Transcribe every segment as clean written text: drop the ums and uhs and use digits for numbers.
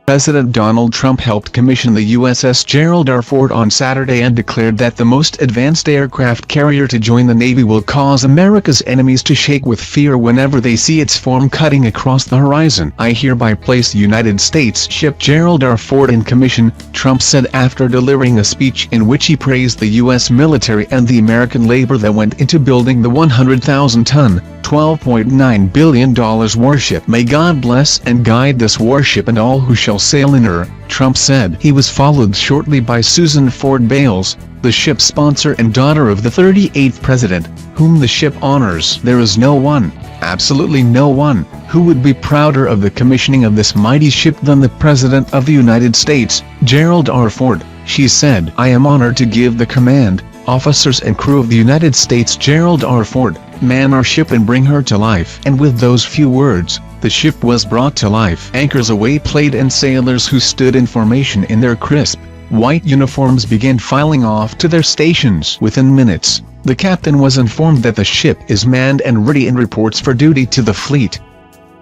President Donald Trump helped commission the USS Gerald R on Saturday and declared that the most advanced aircraft carrier to join the Navy will cause America's enemies to shake with fear whenever they see its form cutting across the horizon. "I hereby place the United States ship Gerald R. in commission," Trump said after delivering a speech in which he praised the U.S. military and the American labor that went into building the 100,000-ton, $12.9 billion warship. "May God bless and guide this warship and all who shall sail in her," Trump said. He was followed shortly by Susan Ford Bales, the ship's sponsor and daughter of the 38th president, whom the ship honors. "There is no one, absolutely no one, who would be prouder of the commissioning of this mighty ship than the President of the United States, Gerald R. Ford," she said. "I am honored to give the command, officers and crew of the United States Gerald R. Ford, man our ship and bring her to life." And with those few words, the ship was brought to life. Anchors aweigh played and sailors who stood in formation in their crisp, white uniforms began filing off to their stations. Within minutes, the captain was informed that the ship is manned and ready and reports for duty to the fleet.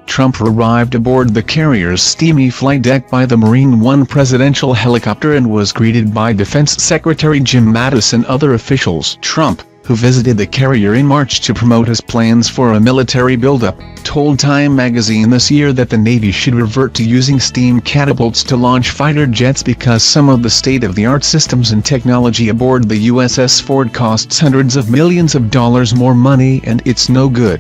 Trump arrived aboard the carrier's steamy flight deck by the Marine One presidential helicopter and was greeted by Defense Secretary Jim Mattis and other officials. Trump, who visited the carrier in March to promote his plans for a military buildup, told Time magazine this year that the Navy should revert to using steam catapults to launch fighter jets because some of the state-of-the-art systems and technology aboard the USS Ford costs hundreds of millions of dollars more money and it's no good.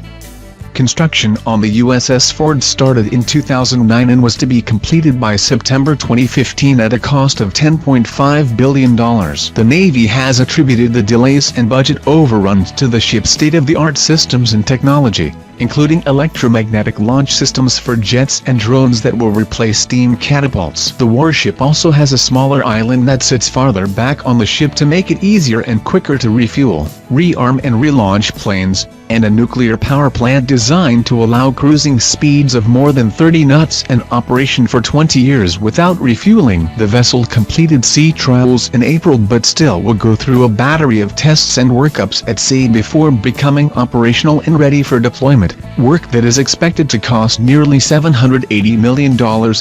Construction on the USS Ford started in 2009 and was to be completed by September 2015 at a cost of $10.5 billion. The Navy has attributed the delays and budget overruns to the ship's state-of-the-art systems and technology, including electromagnetic launch systems for jets and drones that will replace steam catapults. The warship also has a smaller island that sits farther back on the ship to make it easier and quicker to refuel, rearm and relaunch planes, and a nuclear power plant designed to allow cruising speeds of more than 30 knots and operation for 20 years without refueling. The vessel completed sea trials in April but still will go through a battery of tests and workups at sea before becoming operational and ready for deployment, work that is expected to cost nearly $780 million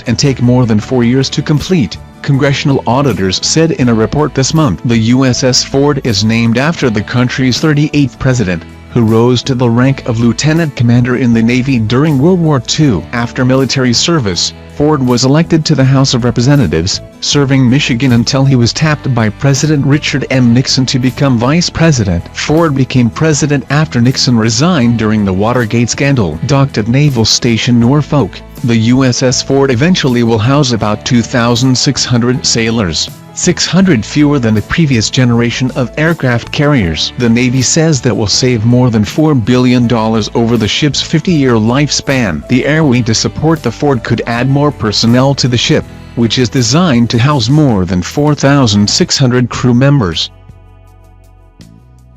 and take more than 4 years to complete, congressional auditors said in a report this month. The USS Ford is named after the country's 38th president, who rose to the rank of lieutenant commander in the Navy during World War II. After military service, Ford was elected to the House of Representatives, serving Michigan until he was tapped by President Richard M. Nixon to become vice president. Ford became president after Nixon resigned during the Watergate scandal. Docked at Naval Station Norfolk, the USS Ford eventually will house about 2,600 sailors, 600 fewer than the previous generation of aircraft carriers. The Navy says that will save more than $4 billion over the ship's 50-year lifespan. The Air Wing to support the Ford could add more personnel to the ship, which is designed to house more than 4,600 crew members.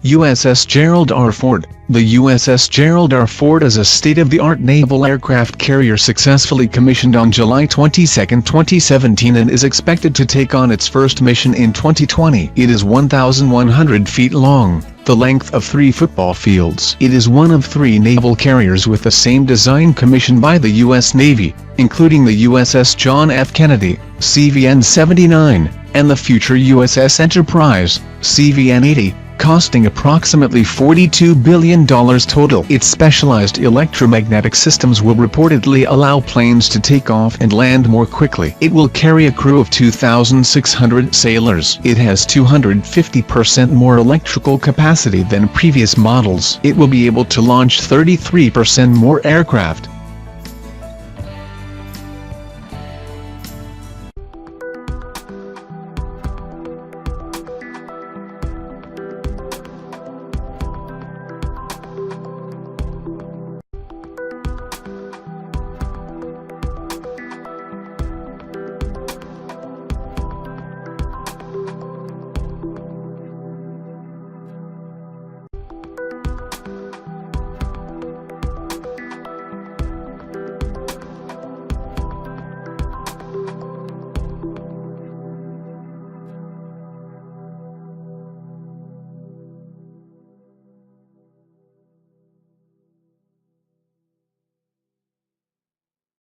USS Gerald R. Ford. The USS Gerald R. Ford is a state-of-the-art naval aircraft carrier successfully commissioned on July 22, 2017 and is expected to take on its first mission in 2020. It is 1,100 feet long, the length of 3 football fields. It is one of 3 naval carriers with the same design commissioned by the U.S. Navy, including the USS John F. Kennedy, CVN-79, and the future USS Enterprise, CVN-80. Costing approximately $42 billion total. Its specialized electromagnetic systems will reportedly allow planes to take off and land more quickly. It will carry a crew of 2,600 sailors. It has 250% more electrical capacity than previous models. It will be able to launch 33% more aircraft.